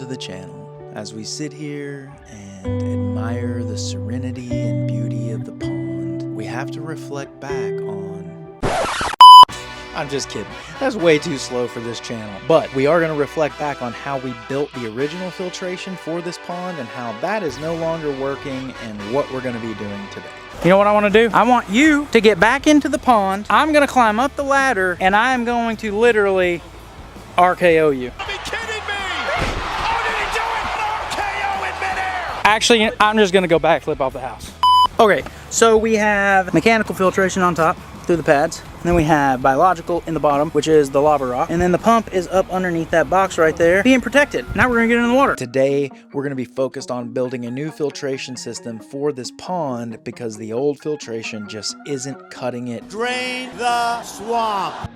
to the channel as we sit here and admire the serenity and beauty of the pond. We have to reflect back on... I'm just kidding. That's way too slow for this channel. But we are going to reflect back on how we built the original filtration for this pond and how that is no longer working and what we're going to be doing today. You know what I want to do? I want you to get back into the pond. I'm going to climb up the ladder and I am going to literally RKO you. Are you kidding me? How did he do it? An RKO in midair! Actually, I'm just going to go backflip off the house. Okay, so we have mechanical filtration on top through the pads. And then we have biological in the bottom, which is the lava rock. And then the pump is up underneath that box right there, being protected. Now we're gonna get in the water. Today, we're gonna be focused on building a new filtration system for this pond because the old filtration just isn't cutting it. Drain the swamp.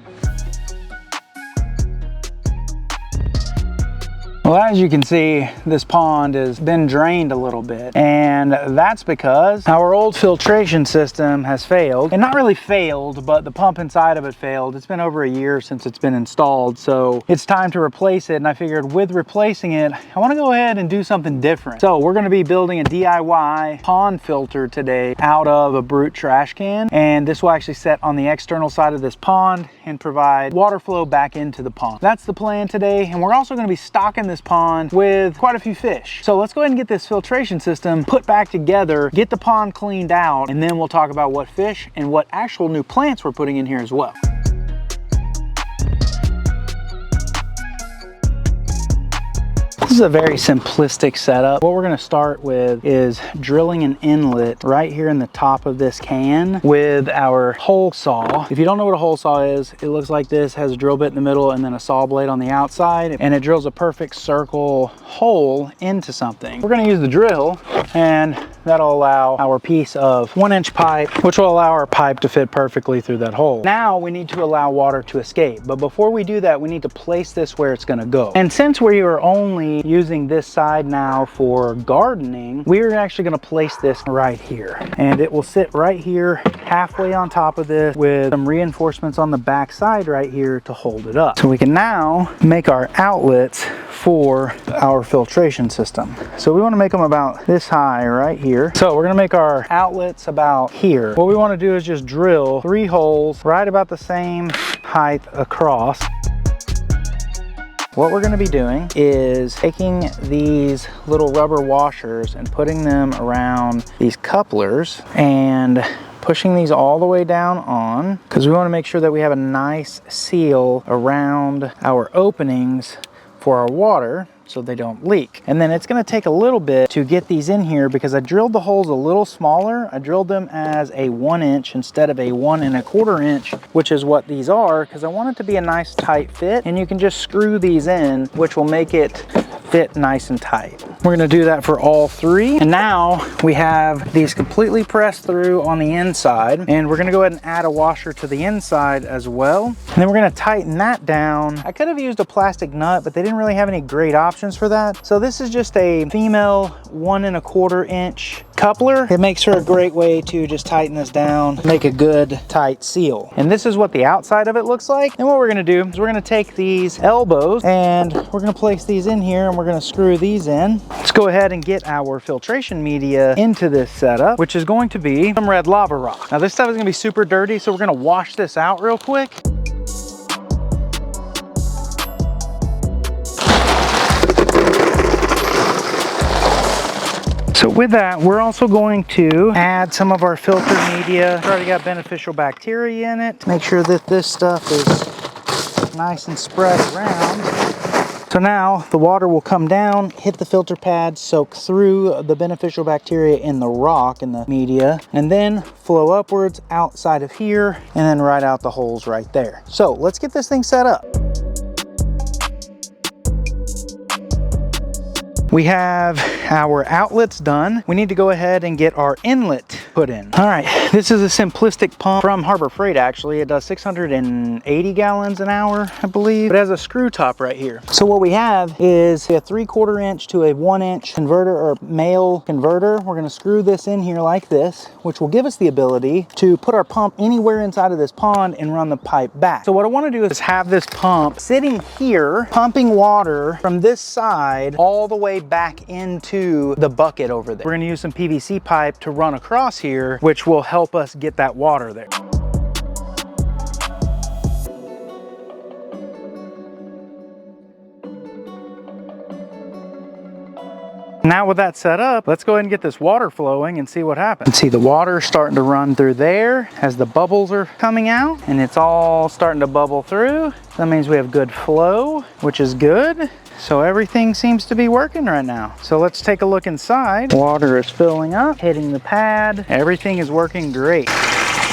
Well, as you can see, this pond has been drained a little bit, and that's because our old filtration system has failed. And not really failed, but the pump inside of it failed. It's been over a year since it's been installed, so it's time to replace it. And I figured with replacing it, I want to go ahead and do something different. So we're going to be building a DIY pond filter today out of a brute trash can, and this will actually set on the external side of this pond and provide water flow back into the pond. That's the plan today, and we're also going to be stocking this pond with quite a few fish. So let's go ahead and get this filtration system put back together, get the pond cleaned out, and then we'll talk about what fish and what actual new plants we're putting in here as well. This is a very simplistic setup. What we're going to start with is drilling an inlet right here in the top of this can with our hole saw. If you don't know what a hole saw is, it looks like this, has a drill bit in the middle and then a saw blade on the outside, and it drills a perfect circle hole into something. We're going to use the drill, and that'll allow our piece of 1-inch pipe, which will allow our pipe to fit perfectly through that hole. Now we need to allow water to escape, but before we do that, we need to place this where it's going to go. And since we are only using this side now for gardening, we're actually going to place this right here, and it will sit right here halfway on top of this with some reinforcements on the back side right here to hold it up. So we can now make our outlets for our filtration system. So we want to make them about this high right here. So we're going to make our outlets about here. What we want to do is just drill 3 holes right about the same height across. What we're going to be doing is taking these little rubber washers and putting them around these couplers and pushing these all the way down on, because we want to make sure that we have a nice seal around our openings for our water so they don't leak. And then it's going to take a little bit to get these in here because I drilled the holes a little smaller. I drilled them as a 1-inch instead of a 1 1/4 inch, which is what these are, because I want it to be a nice tight fit, and you can just screw these in, which will make it fit nice and tight. We're going to do that for all 3. And now we have these completely pressed through on the inside, and we're going to go ahead and add a washer to the inside as well. And then we're going to tighten that down. I could have used a plastic nut, but they didn't really have any great options for that. So this is just a female 1 1/4 inch coupler. It makes for a great way to just tighten this down, make a good tight seal. And this is what the outside of it looks like. And what we're going to do is we're going to take these elbows and we're going to place these in here, and we're going to screw these in. Let's go ahead and get our filtration media into this setup, which is going to be some red lava rock. Now this stuff is going to be super dirty, so we're going to wash this out real quick. So with that, we're also going to add some of our filter media. It's already got beneficial bacteria in it. Make sure that this stuff is nice and spread around. So now the water will come down, hit the filter pad, soak through the beneficial bacteria in the rock and the media, and then flow upwards outside of here, and then right out the holes right there. So let's get this thing set up. We have our outlets done. We need to go ahead and get our inlet put in. All right, this is a simplistic pump from Harbor Freight actually. It does 680 gallons an hour, I believe. It has a screw top right here. So what we have is a 3/4 inch to a 1 inch converter or male converter. We're gonna screw this in here like this, which will give us the ability to put our pump anywhere inside of this pond and run the pipe back. So what I wanna do is have this pump sitting here, pumping water from this side all the way back into the bucket over there. We're gonna use some PVC pipe to run across here, which will help us get that water there. Now with that set up, let's go ahead and get this water flowing and see what happens. You can see the water starting to run through there as the bubbles are coming out, and it's all starting to bubble through. That means we have good flow, which is good. So everything seems to be working right now. So let's take a look inside. Water is filling up, hitting the pad. Everything is working great.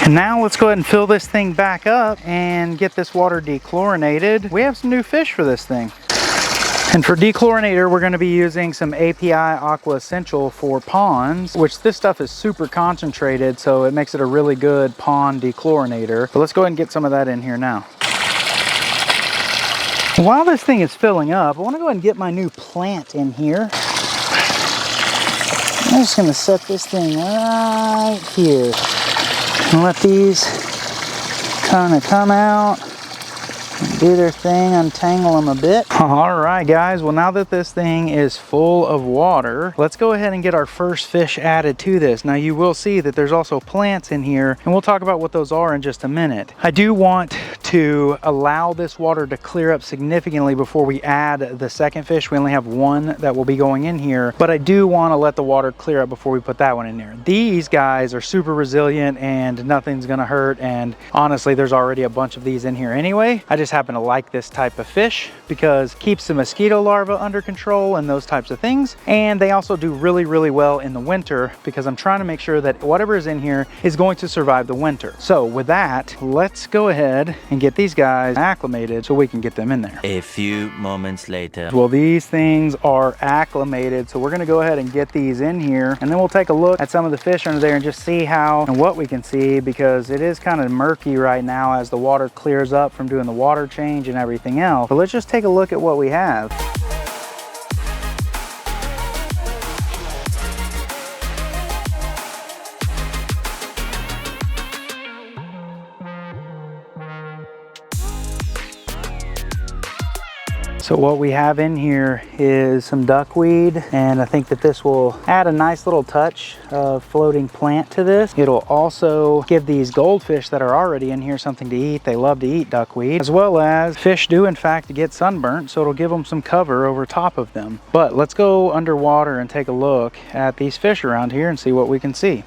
And now let's go ahead and fill this thing back up and get this water dechlorinated. We have some new fish for this thing. And for dechlorinator, we're going to be using some API Aqua Essential for ponds, which this stuff is super concentrated, so it makes it a really good pond dechlorinator. So let's go ahead and get some of that in here now. While this thing is filling up, I want to go ahead and get my new plant in here. I'm just going to set this thing right here and let these kind of come out. Do their thing, untangle them a bit. All right, guys. Well, now that this thing is full of water, let's go ahead and get our first fish added to this. Now, you will see that there's also plants in here, and we'll talk about what those are in just a minute. I do want to allow this water to clear up significantly before we add the second fish. We only have one that will be going in here, but I do want to let the water clear up before we put that one in there. These guys are super resilient and nothing's gonna hurt, and honestly, there's already a bunch of these in here anyway. I just happen to like this type of fish because it keeps the mosquito larvae under control and those types of things. And they also do really, really well in the winter because I'm trying to make sure that whatever is in here is going to survive the winter. So with that, let's go ahead and get these guys acclimated so we can get them in there. A few moments later. Well, these things are acclimated, so we're gonna go ahead and get these in here, and then we'll take a look at some of the fish under there and just see how and what we can see, because it is kind of murky right now as the water clears up from doing the water change and everything else. But let's just take a look at what we have. So what we have in here is some duckweed, and I think that this will add a nice little touch of floating plant to this. It'll also give these goldfish that are already in here something to eat. They love to eat duckweed, as well as fish do in fact get sunburnt, so it'll give them some cover over top of them. But let's go underwater and take a look at these fish around here and see what we can see.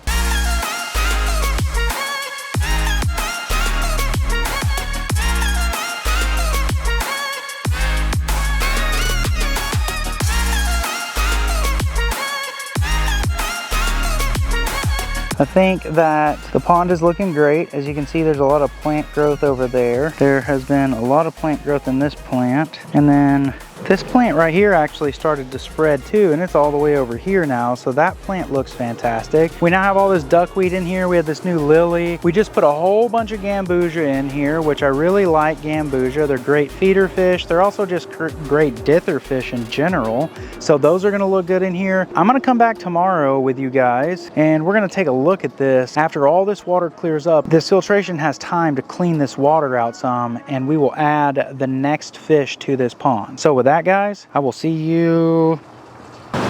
I think that the pond is looking great. As you can see, there's a lot of plant growth over there. There has been a lot of plant growth in this plant. And then this plant right here actually started to spread too, and it's all the way over here now. So that plant looks fantastic. We now have all this duckweed in here. We have this new lily. We just put a whole bunch of gambusia in here, which I really like gambusia. They're great feeder fish. They're also just great dither fish in general. So those are gonna look good in here. I'm gonna come back tomorrow with you guys, and we're gonna take a look at this. After all this water clears up, this filtration has time to clean this water out some, and we will add the next fish to this pond. So with that, guys, I will see you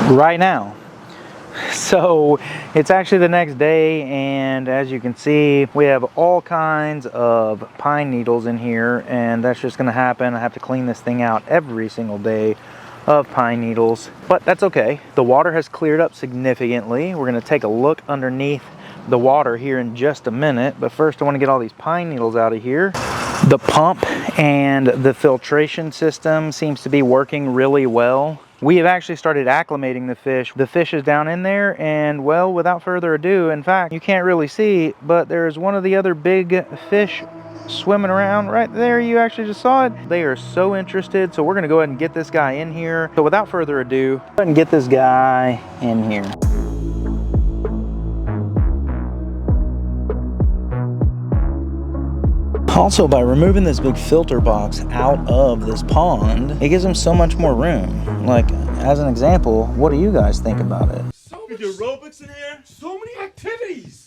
right now. So it's actually the next day, and as you can see, we have all kinds of pine needles in here, and that's just gonna happen. I have to clean this thing out every single day of pine needles, but that's okay. The water has cleared up significantly. We're gonna take a look underneath the water here in just a minute, but first I want to get all these pine needles out of here. The pump and the filtration system seems to be working really well. we have actually started acclimating the fish. The fish is down in there, and well, without further ado, in fact, you can't really see, but there's one of the other big fish swimming around right there. You actually just saw it. They are so interested, so we're gonna go ahead and get this guy in here. So without further ado, go ahead and get this guy in here. Also, by removing this big filter box out of this pond, it gives them so much more room. Like, as an example, what do you guys think about it? So much aerobics in here. So many activities.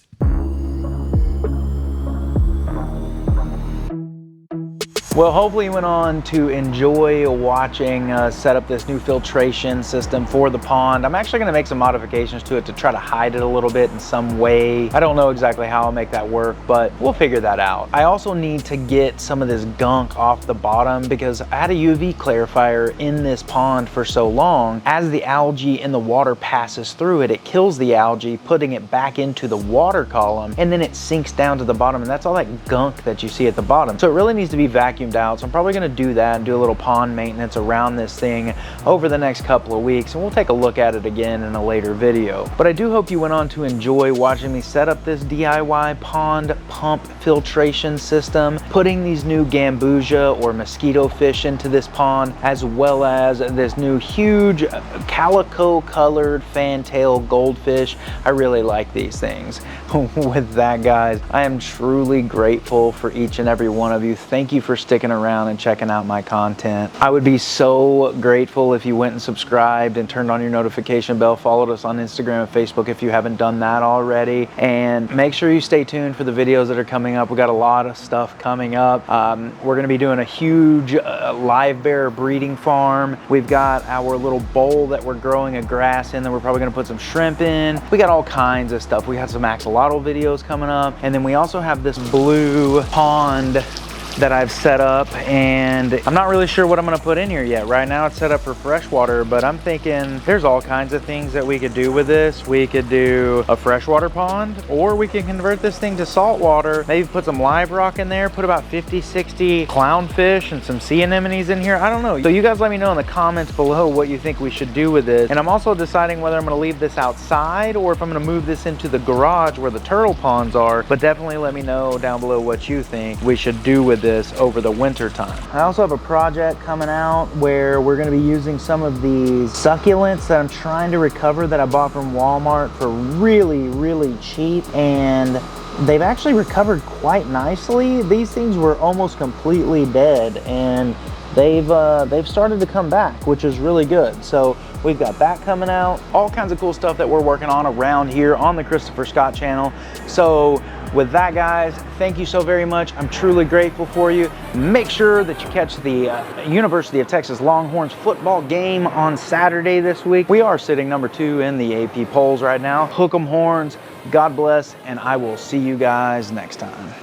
Well, hopefully you went on to enjoy watching us set up this new filtration system for the pond. I'm actually gonna make some modifications to it to try to hide it a little bit in some way. I don't know exactly how I'll make that work, but we'll figure that out. I also need to get some of this gunk off the bottom because I had a UV clarifier in this pond for so long. As the algae in the water passes through it, it kills the algae, putting it back into the water column, and then it sinks down to the bottom, and that's all that gunk that you see at the bottom. So it really needs to be vacuumed out. So I'm probably going to do that and do a little pond maintenance around this thing over the next couple of weeks, and we'll take a look at it again in a later video. But I do hope you went on to enjoy watching me set up this DIY pond pump filtration system, putting these new gambusia or mosquito fish into this pond, as well as this new huge calico colored fantail goldfish. I really like these things. With that, guys, I am truly grateful for each and every one of you. Thank you for sticking around and checking out my content. I would be so grateful if you went and subscribed and turned on your notification bell, followed us on Instagram and Facebook if you haven't done that already, and make sure you stay tuned for the videos that are coming up. We got a lot of stuff coming up. We're gonna be doing a huge live bear breeding farm. We've got our little bowl that we're growing a grass in that we're probably gonna put some shrimp in. We got all kinds of stuff. We got some axolotl videos coming up, and then we also have this blue pond that I've set up, and I'm not really sure what I'm gonna put in here yet. Right now it's set up for freshwater, but I'm thinking there's all kinds of things that we could do with this. We could do a freshwater pond, or we can convert this thing to saltwater, maybe put some live rock in there, put about 50, 60 clownfish and some sea anemones in here. I don't know. So you guys let me know in the comments below what you think we should do with this. And I'm also deciding whether I'm gonna leave this outside or if I'm gonna move this into the garage where the turtle ponds are. But definitely let me know down below what you think we should do with this over the winter time. I also have a project coming out where we're going to be using some of these succulents that I'm trying to recover that I bought from Walmart for really, really cheap, and they've actually recovered quite nicely. These things were almost completely dead, and they've started to come back, which is really good. So we've got that coming out, all kinds of cool stuff that we're working on around here on the Christopher Scott channel. So with that, guys, thank you so very much. I'm truly grateful for you. Make sure that you catch the University of Texas Longhorns football game on Saturday this week. We are sitting number 2 in the AP polls right now. Hook 'em horns, God bless, and I will see you guys next time.